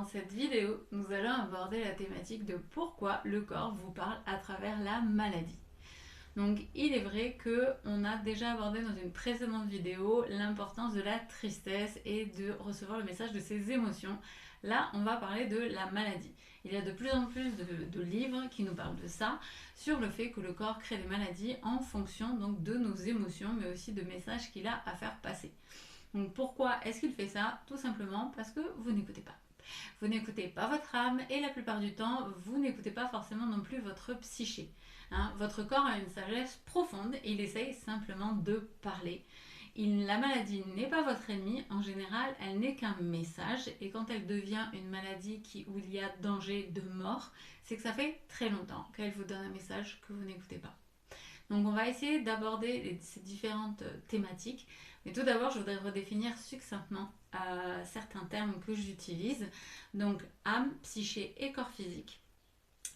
Dans cette vidéo, nous allons aborder la thématique de pourquoi le corps vous parle à travers la maladie. Donc il est vrai qu'on a déjà abordé dans une précédente vidéo l'importance de la tristesse et de recevoir le message de ses émotions. Là, on va parler de la maladie. Il y a de plus en plus de livres qui nous parlent de ça, sur le fait que le corps crée des maladies en fonction donc, de nos émotions, mais aussi de messages qu'il a à faire passer. Donc pourquoi est-ce qu'il fait ça? Tout simplement parce que vous n'écoutez pas. Vous n'écoutez pas votre âme et la plupart du temps, vous n'écoutez pas forcément non plus votre psyché. Votre corps a une sagesse profonde et il essaye simplement de parler. La maladie n'est pas votre ennemi, en général, elle n'est qu'un message et quand elle devient une maladie où il y a danger de mort, c'est que ça fait très longtemps qu'elle vous donne un message que vous n'écoutez pas. Donc on va essayer d'aborder ces différentes thématiques. Mais tout d'abord, je voudrais redéfinir succinctement certains termes que j'utilise. Donc âme, psyché et corps physique.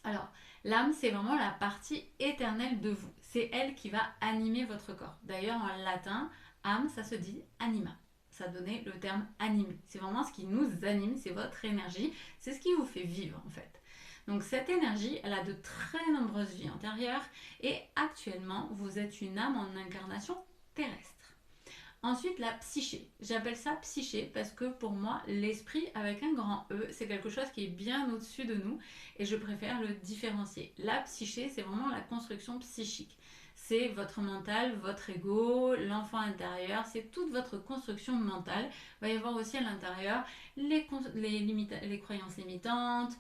Alors, l'âme, c'est vraiment la partie éternelle de vous. C'est elle qui va animer votre corps. D'ailleurs, en latin, âme, ça se dit anima. Ça donnait le terme animé. C'est vraiment ce qui nous anime, c'est votre énergie. C'est ce qui vous fait vivre en fait. Donc cette énergie, elle a de très nombreuses vies antérieures et actuellement, vous êtes une âme en incarnation terrestre. Ensuite, la psyché. J'appelle ça psyché parce que pour moi, l'esprit avec un grand E, c'est quelque chose qui est bien au-dessus de nous et je préfère le différencier. La psyché, c'est vraiment la construction psychique. C'est votre mental, votre ego, l'enfant intérieur, c'est toute votre construction mentale. Il va y avoir aussi à l'intérieur les croyances limitantes,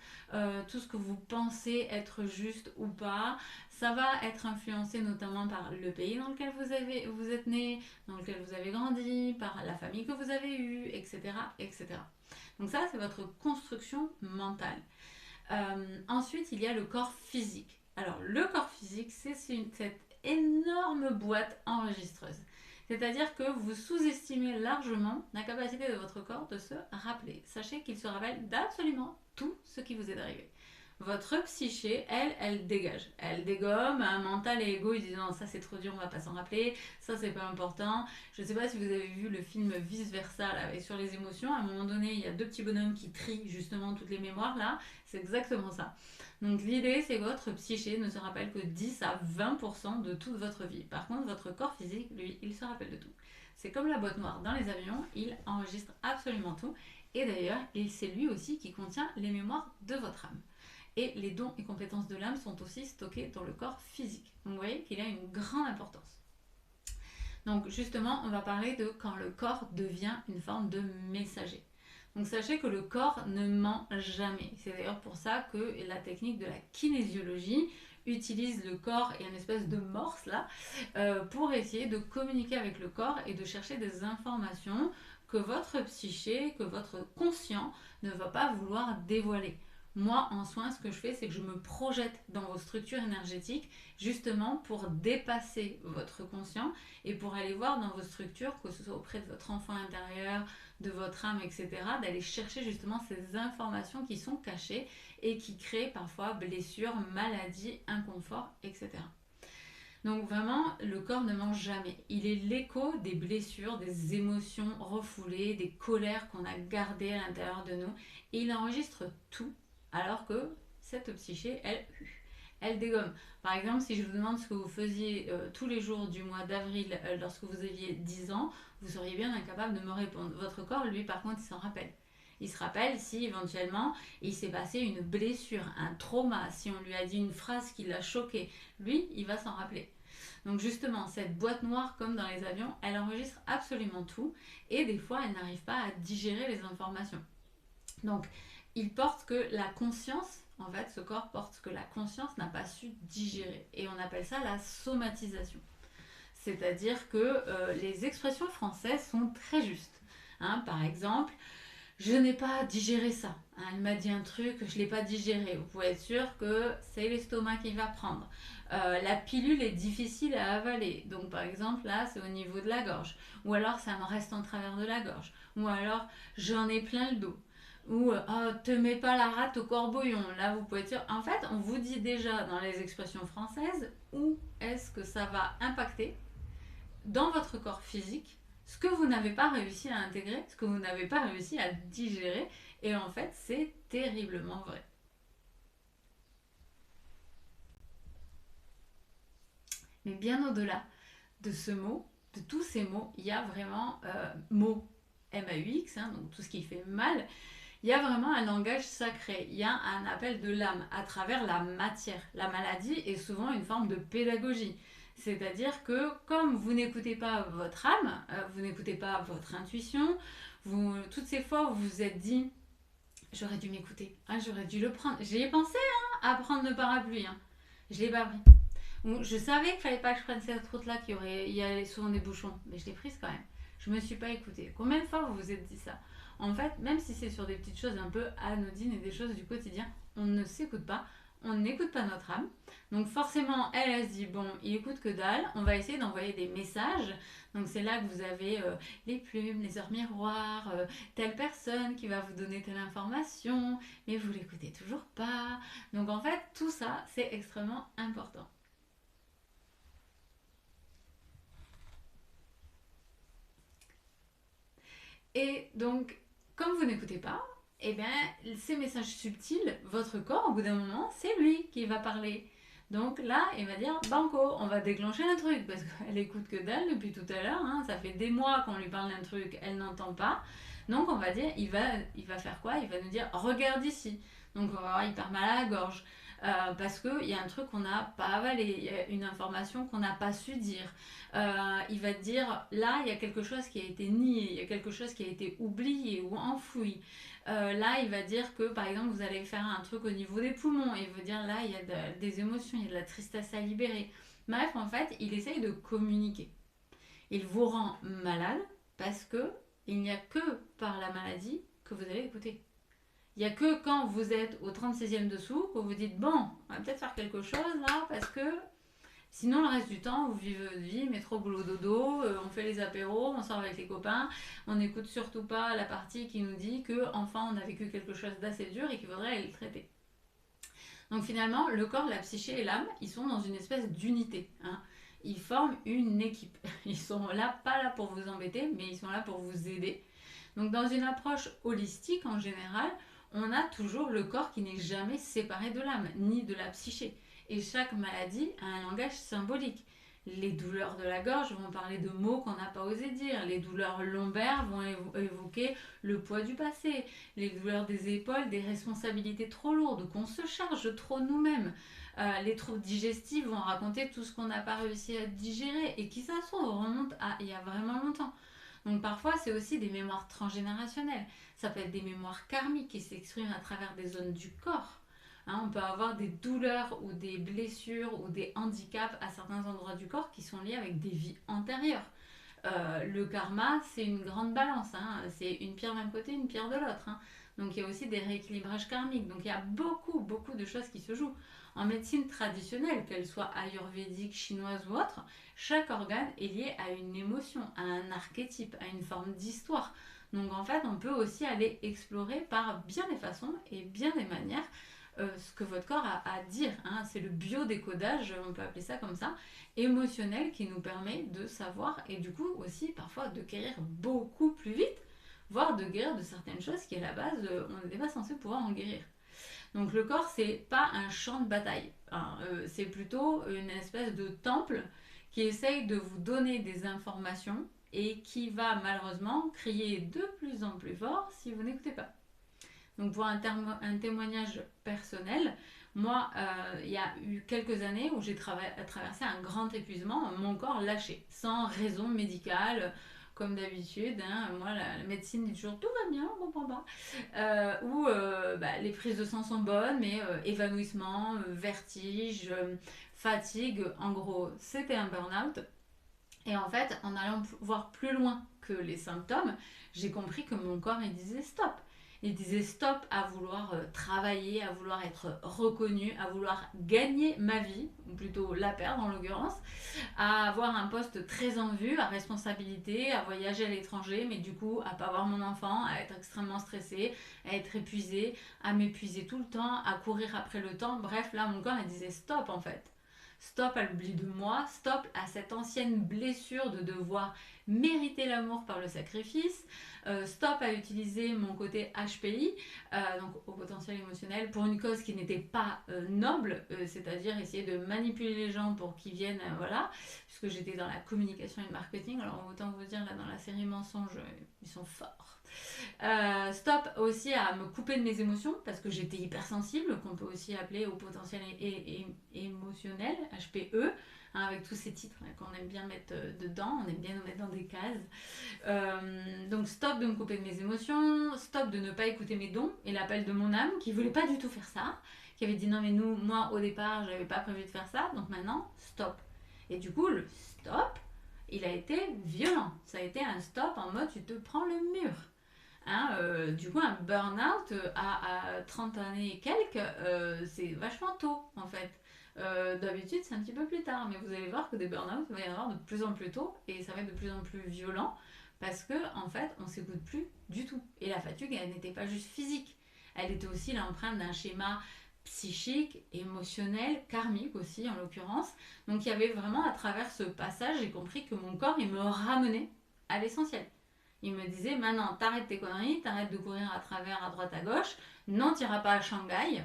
tout ce que vous pensez être juste ou pas. Ça va être influencé notamment par le pays dans lequel vous êtes né, dans lequel vous avez grandi, par la famille que vous avez eue, etc. etc. Donc ça, c'est votre construction mentale. Ensuite, il y a le corps physique. Alors, le corps physique, c'est cette énorme boîte enregistreuse. C'est-à-dire que vous sous-estimez largement la capacité de votre corps de se rappeler. Sachez qu'il se rappelle d'absolument tout ce qui vous est arrivé. Votre psyché, elle dégage. Elle dégomme, un mental et ego, ils disent non, ça c'est trop dur, on va pas s'en rappeler, ça c'est pas important. Je ne sais pas si vous avez vu le film Vice Versa là, sur les émotions, à un moment donné, il y a deux petits bonhommes qui trient justement toutes les mémoires là, c'est exactement ça. Donc l'idée, c'est que votre psyché ne se rappelle que 10 à 20% de toute votre vie. Par contre, votre corps physique, lui, il se rappelle de tout. C'est comme la boîte noire dans les avions, il enregistre absolument tout. Et d'ailleurs, c'est lui aussi qui contient les mémoires de votre âme. Et les dons et compétences de l'âme sont aussi stockés dans le corps physique. Donc vous voyez qu'il a une grande importance. Donc justement, on va parler de quand le corps devient une forme de messager. Donc sachez que le corps ne ment jamais. C'est d'ailleurs pour ça que la technique de la kinésiologie utilise le corps et une espèce de morse là pour essayer de communiquer avec le corps et de chercher des informations que votre psyché, que votre conscient ne va pas vouloir dévoiler. Moi, en soins, ce que je fais, c'est que je me projette dans vos structures énergétiques justement pour dépasser votre conscient et pour aller voir dans vos structures, que ce soit auprès de votre enfant intérieur, de votre âme, etc., d'aller chercher justement ces informations qui sont cachées et qui créent parfois blessures, maladies, inconfort, etc. Donc vraiment, le corps ne ment jamais. Il est l'écho des blessures, des émotions refoulées, des colères qu'on a gardées à l'intérieur de nous. Et il enregistre tout, alors que cette psyché, elle dégomme. Par exemple, si je vous demande ce que vous faisiez tous les jours du mois d'avril lorsque vous aviez 10 ans, vous seriez bien incapable de me répondre. Votre corps, lui, par contre, il s'en rappelle. Il se rappelle si éventuellement il s'est passé une blessure, un trauma, si on lui a dit une phrase qui l'a choqué. Lui, il va s'en rappeler. Donc justement, cette boîte noire, comme dans les avions, elle enregistre absolument tout et des fois, elle n'arrive pas à digérer les informations. Donc, il porte que la conscience, en fait, ce corps porte ce que la conscience n'a pas su digérer. Et on appelle ça la somatisation. C'est-à-dire que les expressions françaises sont très justes. Par exemple, je n'ai pas digéré ça. Elle m'a dit un truc, je ne l'ai pas digéré. Vous pouvez être sûr que c'est l'estomac qui va prendre. La pilule est difficile à avaler. Donc par exemple, là, c'est au niveau de la gorge. Ou alors, ça me reste en travers de la gorge. Ou alors, j'en ai plein le dos. Ou oh, te mets pas la rate au corbouillon. Là, vous pouvez être sûr. En fait, on vous dit déjà dans les expressions françaises où est-ce que ça va impacter dans votre corps physique ce que vous n'avez pas réussi à intégrer, ce que vous n'avez pas réussi à digérer. Et en fait, c'est terriblement vrai. Mais bien au-delà de ce mot, de tous ces mots, il y a vraiment mots M-A-U-X, hein, donc tout ce qui fait mal. Il y a vraiment un langage sacré, il y a un appel de l'âme à travers la matière. La maladie est souvent une forme de pédagogie. C'est-à-dire que comme vous n'écoutez pas votre âme, vous n'écoutez pas votre intuition, toutes ces fois où vous vous êtes dit j'aurais dû m'écouter, hein, j'aurais dû le prendre. J'y ai pensé à prendre le parapluie, hein. Je l'ai pas pris. Je savais qu'il fallait pas que je prenne cette route-là, il y avait souvent des bouchons, mais je l'ai prise quand même. Je me suis pas écoutée. Combien de fois vous vous êtes dit ça? En fait, même si c'est sur des petites choses un peu anodines et des choses du quotidien, on ne s'écoute pas, on n'écoute pas notre âme. Donc forcément, elle se dit, bon, il écoute que dalle, on va essayer d'envoyer des messages. Donc c'est là que vous avez les plumes, les heures miroirs, telle personne qui va vous donner telle information, mais vous l'écoutez toujours pas. Donc en fait, tout ça, c'est extrêmement important. Et donc, comme vous n'écoutez pas, eh bien, ces messages subtils, votre corps, au bout d'un moment, c'est lui qui va parler. Donc là, il va dire banco, on va déclencher un truc parce qu'elle écoute que dalle depuis tout à l'heure. Hein, ça fait des mois qu'on lui parle d'un truc, elle n'entend pas. Donc on va dire, il va faire quoi? Il va nous dire regarde ici. Donc on va avoir hyper mal à la gorge. Parce qu'il y a un truc qu'on n'a pas avalé, il y a une information qu'on n'a pas su dire. Il va te dire là, il y a quelque chose qui a été nié, il y a quelque chose qui a été oublié ou enfoui. Là, il va dire que par exemple, vous allez faire un truc au niveau des poumons et il veut dire là, il y a des émotions, il y a de la tristesse à libérer. Bref, en fait, il essaye de communiquer. Il vous rend malade parce que il n'y a que par la maladie que vous allez écouter. Il n'y a que quand vous êtes au 36e dessous que vous dites bon, on va peut-être faire quelque chose là parce que sinon le reste du temps vous vivez votre vie, métro, boulot, dodo, on fait les apéros, on sort avec les copains, on n'écoute surtout pas la partie qui nous dit que enfin on a vécu quelque chose d'assez dur et qu'il faudrait aller le traiter. Donc finalement, le corps, la psyché et l'âme, ils sont dans une espèce d'unité. Hein. Ils forment une équipe. Ils sont là, pas là pour vous embêter, mais ils sont là pour vous aider. Donc dans une approche holistique en général, on a toujours le corps qui n'est jamais séparé de l'âme, ni de la psyché. Et chaque maladie a un langage symbolique. Les douleurs de la gorge vont parler de mots qu'on n'a pas osé dire. Les douleurs lombaires vont évoquer le poids du passé. Les douleurs des épaules, des responsabilités trop lourdes, qu'on se charge trop nous-mêmes. Les troubles digestifs vont raconter tout ce qu'on n'a pas réussi à digérer et qui, ça se trouve, remonte à il y a vraiment longtemps. Donc parfois, c'est aussi des mémoires transgénérationnelles. Ça peut être des mémoires karmiques qui s'expriment à travers des zones du corps. Hein, on peut avoir des douleurs ou des blessures ou des handicaps à certains endroits du corps qui sont liés avec des vies antérieures. Le karma, c'est une grande balance. Hein. C'est une pierre d'un côté, une pierre de l'autre. Hein. Donc il y a aussi des rééquilibrages karmiques. Donc il y a beaucoup, beaucoup de choses qui se jouent. En médecine traditionnelle, qu'elle soit ayurvédique, chinoise ou autre, chaque organe est lié à une émotion, à un archétype, à une forme d'histoire. Donc en fait, on peut aussi aller explorer par bien des façons et bien des manières ce que votre corps a à dire. Hein. C'est le biodécodage, on peut appeler ça comme ça, émotionnel qui nous permet de savoir et du coup aussi parfois de guérir beaucoup plus vite, voire de guérir de certaines choses qui à la base on n'était pas censé pouvoir en guérir. Donc le corps c'est pas un champ de bataille, hein. C'est plutôt une espèce de temple qui essaye de vous donner des informations et qui va malheureusement crier de plus en plus fort si vous n'écoutez pas. Donc pour un témoignage personnel, moi, il y a eu quelques années où j'ai traversé un grand épuisement, mon corps lâché, sans raison médicale, comme d'habitude. Hein. Moi, la médecine dit toujours tout va bien, on comprend pas. Où les prises de sang sont bonnes, mais évanouissement, vertige, fatigue, en gros, c'était un burn-out. Et en fait, en allant voir plus loin que les symptômes, j'ai compris que mon corps, il disait stop. Il disait stop à vouloir travailler, à vouloir être reconnu, à vouloir gagner ma vie, ou plutôt la perdre en l'occurrence, à avoir un poste très en vue, à responsabilité, à voyager à l'étranger, mais du coup à pas voir mon enfant, à être extrêmement stressée, à être épuisée, à m'épuiser tout le temps, à courir après le temps. Bref, là mon corps il disait stop en fait. stop à l'oubli de moi, stop à cette ancienne blessure de devoir mériter l'amour par le sacrifice, stop à utiliser mon côté HPI, donc au potentiel émotionnel, pour une cause qui n'était pas noble, c'est-à-dire essayer de manipuler les gens pour qu'ils viennent, voilà, puisque j'étais dans la communication et le marketing, alors autant vous dire, là dans la série Mensonges, ils sont forts. Stop aussi à me couper de mes émotions parce que j'étais hypersensible, qu'on peut aussi appeler au potentiel émotionnel, HPE, hein, avec tous ces titres qu'on aime bien mettre dedans, on aime bien nous mettre dans des cases. Donc stop de me couper de mes émotions, stop de ne pas écouter mes dons et l'appel de mon âme qui voulait pas du tout faire ça, qui avait dit non mais moi au départ j'avais pas prévu de faire ça, donc maintenant stop. Et du coup le stop, il a été violent, ça a été un stop en mode tu te prends le mur. Hein, du coup, un burn-out à 30 années et quelques, c'est vachement tôt en fait. D'habitude, c'est un petit peu plus tard, mais vous allez voir que des burn-out, il va y en avoir de plus en plus tôt et ça va être de plus en plus violent parce que en fait, on s'écoute plus du tout. Et la fatigue, elle n'était pas juste physique, elle était aussi l'empreinte d'un schéma psychique, émotionnel, karmique aussi en l'occurrence. Donc il y avait vraiment à travers ce passage, j'ai compris que mon corps, il me ramenait à l'essentiel. Il me disait maintenant t'arrêtes tes conneries, t'arrêtes de courir à travers à droite à gauche, non t'iras pas à Shanghai,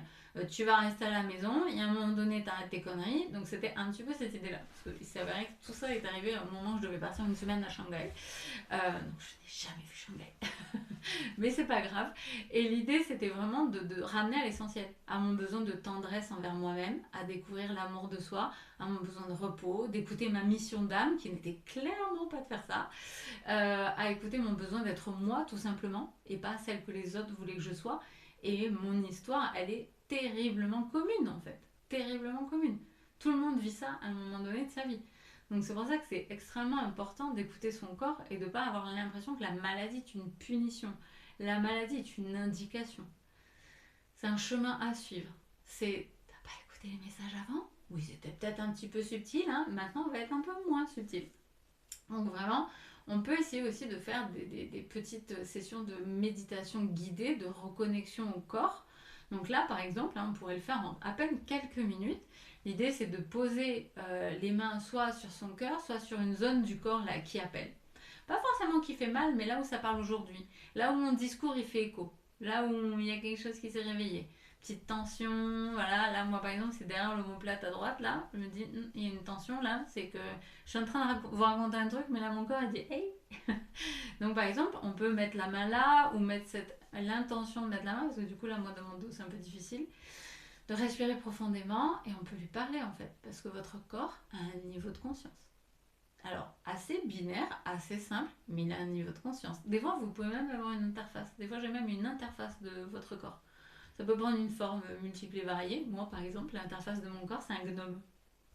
tu vas rester à la maison, et à un moment donné t'arrêtes tes conneries. Donc c'était un petit peu cette idée là, parce qu'il s'avérait que tout ça est arrivé au moment où je devais partir une semaine à Shanghai. Donc je n'ai jamais vu Shanghai. Mais c'est pas grave. Et l'idée, c'était vraiment de ramener à l'essentiel, à mon besoin de tendresse envers moi-même, à découvrir l'amour de soi, à mon besoin de repos, d'écouter ma mission d'âme, qui n'était clairement pas de faire ça, à écouter mon besoin d'être moi, tout simplement, et pas celle que les autres voulaient que je sois. Et mon histoire, elle est terriblement commune, en fait. Terriblement commune. Tout le monde vit ça à un moment donné de sa vie. Donc c'est pour ça que c'est extrêmement important d'écouter son corps et de ne pas avoir l'impression que la maladie est une punition. La maladie est une indication. C'est un chemin à suivre. C'est, t'as pas écouté les messages avant? Oui, c'était peut-être un petit peu subtil, hein. Maintenant on va être un peu moins subtil. Donc vraiment, on peut essayer aussi de faire des petites sessions de méditation guidée, de reconnexion au corps. Donc là, par exemple, hein, on pourrait le faire en à peine quelques minutes. L'idée, c'est de poser les mains soit sur son cœur, soit sur une zone du corps là, qui appelle. Pas forcément qui fait mal, mais là où ça parle aujourd'hui. Là où mon discours, il fait écho. Là où il y a quelque chose qui s'est réveillé. Petite tension, voilà. Là, moi, par exemple, c'est derrière l'omoplate à droite, là. Je me dis, il y a une tension, là. C'est que je suis en train de vous raconter un truc, mais là, mon corps, il dit, hey. Donc, par exemple, on peut mettre la main là, ou mettre l'intention de mettre la main, parce que du coup, là, moi, dans mon dos, c'est un peu difficile de respirer profondément et on peut lui parler en fait parce que votre corps a un niveau de conscience. Alors assez binaire, assez simple, mais il a un niveau de conscience. Des fois vous pouvez même avoir une interface. Des fois j'ai même une interface de votre corps. Ça peut prendre une forme multiple et variée. Moi par exemple l'interface de mon corps c'est un gnome.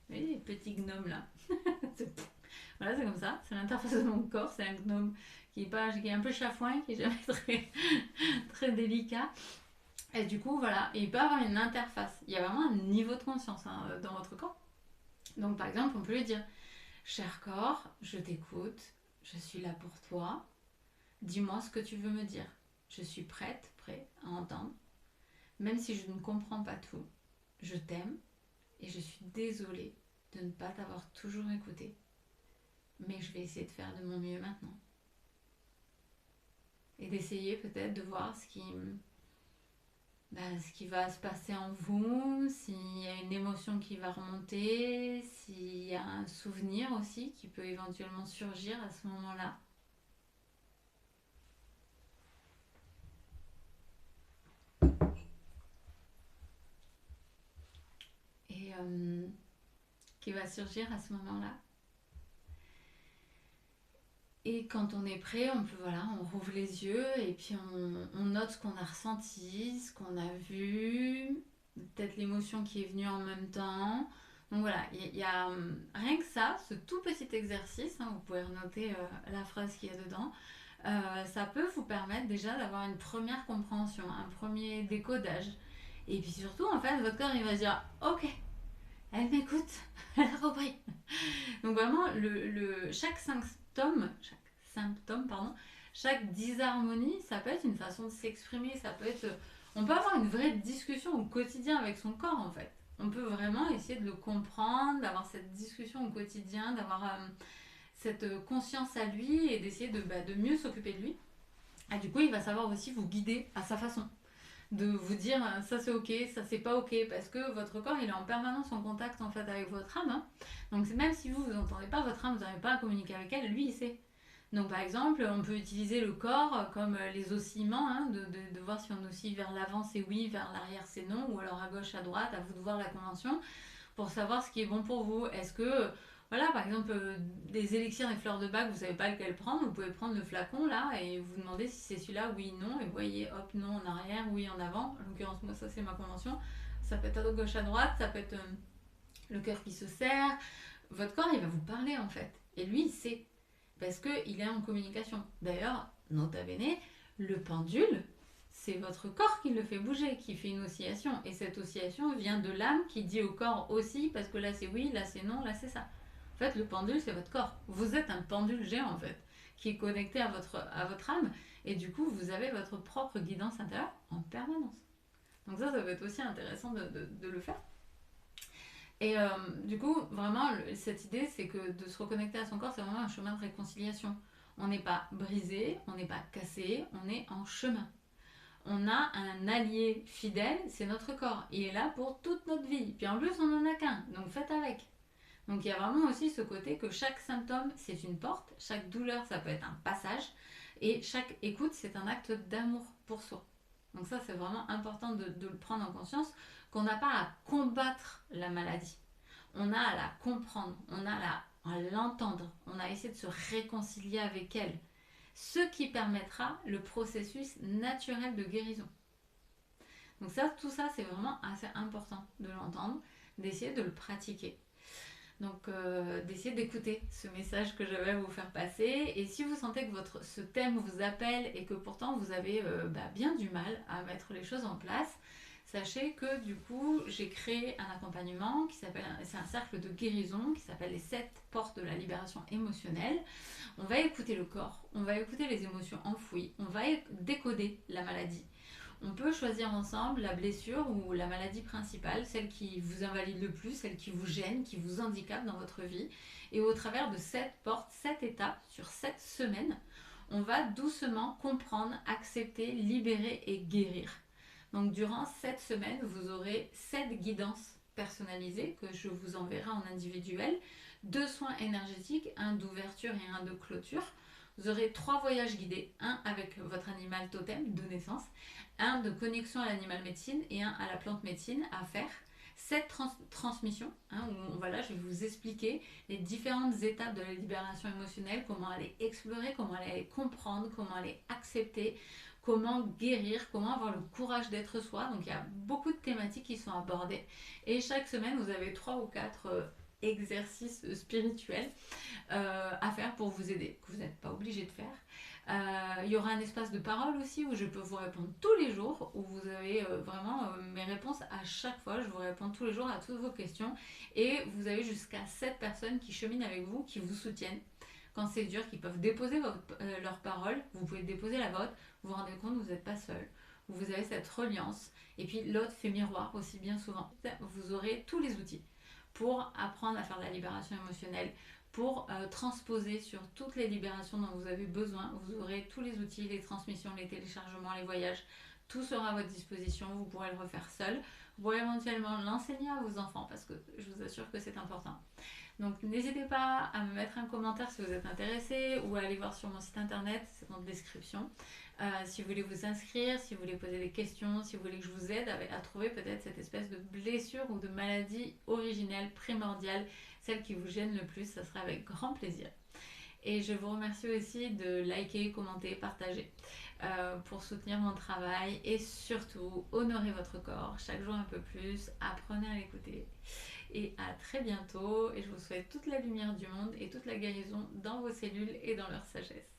Vous voyez les petits gnomes là. Voilà c'est comme ça. C'est l'interface de mon corps, c'est un gnome qui est un peu chafouin, qui est jamais très, très délicat. Et du coup, voilà, et il peut avoir une interface. Il y a vraiment un niveau de conscience hein, dans votre corps. Donc, par exemple, on peut lui dire cher corps, je t'écoute, je suis là pour toi. Dis-moi ce que tu veux me dire. Je suis prête, prêt à entendre. Même si je ne comprends pas tout, je t'aime et je suis désolée de ne pas t'avoir toujours écouté. Mais je vais essayer de faire de mon mieux maintenant. Et d'essayer peut-être de voir ce qui va se passer en vous, s'il y a une émotion qui va remonter, s'il y a un souvenir aussi qui peut éventuellement surgir à ce moment-là. Et qui va surgir à ce moment-là. Et quand on est prêt, on rouvre les yeux et puis on note ce qu'on a ressenti, ce qu'on a vu, peut-être l'émotion qui est venue en même temps. Donc voilà, il y a rien que ça, ce tout petit exercice, hein, vous pouvez renoter la phrase qu'il y a dedans, ça peut vous permettre déjà d'avoir une première compréhension, un premier décodage. Et puis surtout, en fait, votre corps il va se dire ok, elle m'écoute, elle a compris. Donc vraiment, chaque disharmonie, ça peut être une façon de s'exprimer, ça peut être... On peut avoir une vraie discussion au quotidien avec son corps en fait. on peut vraiment essayer de le comprendre, d'avoir cette discussion au quotidien, d'avoir cette conscience à lui et d'essayer de mieux s'occuper de lui. Et du coup, il va savoir aussi vous guider à sa façon, de vous dire ça c'est ok, ça c'est pas ok, parce que votre corps il est en permanence en contact en fait avec votre âme, hein. Donc même si vous n'entendez pas votre âme, vous n'arrivez pas à communiquer avec elle, lui il sait. Donc par exemple, on peut utiliser le corps comme les oscillements, hein, de voir si on oscille vers l'avant c'est oui, vers l'arrière c'est non, ou alors à gauche, à droite, à vous de voir la convention, pour savoir ce qui est bon pour vous. Est-ce que, voilà, par exemple, des élixirs et fleurs de bac, vous savez pas lequel prendre, vous pouvez prendre le flacon là et vous demandez si c'est celui-là, oui, non, et vous voyez, hop, non en arrière, oui en avant. En l'occurrence, moi, ça c'est ma convention. Ça peut être à gauche, à droite, ça peut être le cœur qui se serre. Votre corps, il va vous parler en fait. Et lui, il sait. Parce qu'il est en communication. D'ailleurs, nota bene, le pendule, c'est votre corps qui le fait bouger, qui fait une oscillation. Et cette oscillation vient de l'âme qui dit au corps aussi, parce que là c'est oui, là c'est non, là c'est ça. En fait, le pendule, c'est votre corps. Vous êtes un pendule géant en fait, qui est connecté à votre âme. Et du coup, vous avez votre propre guidance intérieure en permanence. Donc ça peut être aussi intéressant de le faire. Et du coup, vraiment, cette idée, c'est que de se reconnecter à son corps, c'est vraiment un chemin de réconciliation. On n'est pas brisé, on n'est pas cassé, on est en chemin. On a un allié fidèle, c'est notre corps. Il est là pour toute notre vie. Puis en plus, on n'en a qu'un, donc faites avec. Donc il y a vraiment aussi ce côté que chaque symptôme, c'est une porte, chaque douleur, ça peut être un passage, et chaque écoute, c'est un acte d'amour pour soi. Donc ça, c'est vraiment important de le prendre en conscience, qu'on n'a pas à combattre la maladie. On a à la comprendre, on a à l'entendre, on a à essayer de se réconcilier avec elle. Ce qui permettra le processus naturel de guérison. Donc ça, tout ça, c'est vraiment assez important de l'entendre, d'essayer de le pratiquer. Donc d'essayer d'écouter ce message que j'avais à vous faire passer. Et si vous sentez que ce thème vous appelle et que pourtant vous avez bien du mal à mettre les choses en place, sachez que du coup j'ai créé un accompagnement c'est un cercle de guérison qui s'appelle les 7 portes de la libération émotionnelle. On va écouter le corps, on va écouter les émotions enfouies, on va décoder la maladie. On peut choisir ensemble la blessure ou la maladie principale, celle qui vous invalide le plus, celle qui vous gêne, qui vous handicape dans votre vie. Et au travers de 7 portes, 7 étapes sur 7 semaines, on va doucement comprendre, accepter, libérer et guérir. Donc durant 7 semaines, vous aurez 7 guidances personnalisées que je vous enverrai en individuel, 2 soins énergétiques, un d'ouverture et un de clôture. Vous aurez 3 voyages guidés, un avec votre animal totem de naissance, un de connexion à l'animal médecine et un à la plante médecine à faire. 7 transmissions, hein, où voilà, je vais vous expliquer les différentes étapes de la libération émotionnelle, comment aller explorer, comment aller comprendre, comment aller accepter, comment guérir, comment avoir le courage d'être soi. Donc il y a beaucoup de thématiques qui sont abordées. Et chaque semaine, vous avez 3 ou 4 exercices spirituels à faire pour vous aider, que vous n'êtes pas obligé de faire. Il y aura un espace de parole aussi où je peux vous répondre tous les jours, où vous avez vraiment mes réponses à chaque fois. Je vous réponds tous les jours à toutes vos questions et vous avez jusqu'à 7 personnes qui cheminent avec vous, qui vous soutiennent quand c'est dur, qui peuvent déposer leur parole. Vous pouvez déposer la vôtre, vous vous rendez compte que vous n'êtes pas seul. Vous avez cette reliance et puis l'autre fait miroir aussi bien souvent. Vous aurez tous les outils pour apprendre à faire de la libération émotionnelle, pour transposer sur toutes les libérations dont vous avez besoin. Vous aurez tous les outils, les transmissions, les téléchargements, les voyages. Tout sera à votre disposition, vous pourrez le refaire seul. Vous pourrez éventuellement l'enseigner à vos enfants parce que je vous assure que c'est important. Donc n'hésitez pas à me mettre un commentaire si vous êtes intéressé ou à aller voir sur mon site internet, c'est dans la description. Si vous voulez vous inscrire, si vous voulez poser des questions, si vous voulez que je vous aide à trouver peut-être cette espèce de blessure ou de maladie originelle, primordiale, celle qui vous gêne le plus, ça sera avec grand plaisir. Et je vous remercie aussi de liker, commenter, partager pour soutenir mon travail et surtout honorer votre corps chaque jour un peu plus, apprenez à l'écouter. Et à très bientôt et je vous souhaite toute la lumière du monde et toute la guérison dans vos cellules et dans leur sagesse.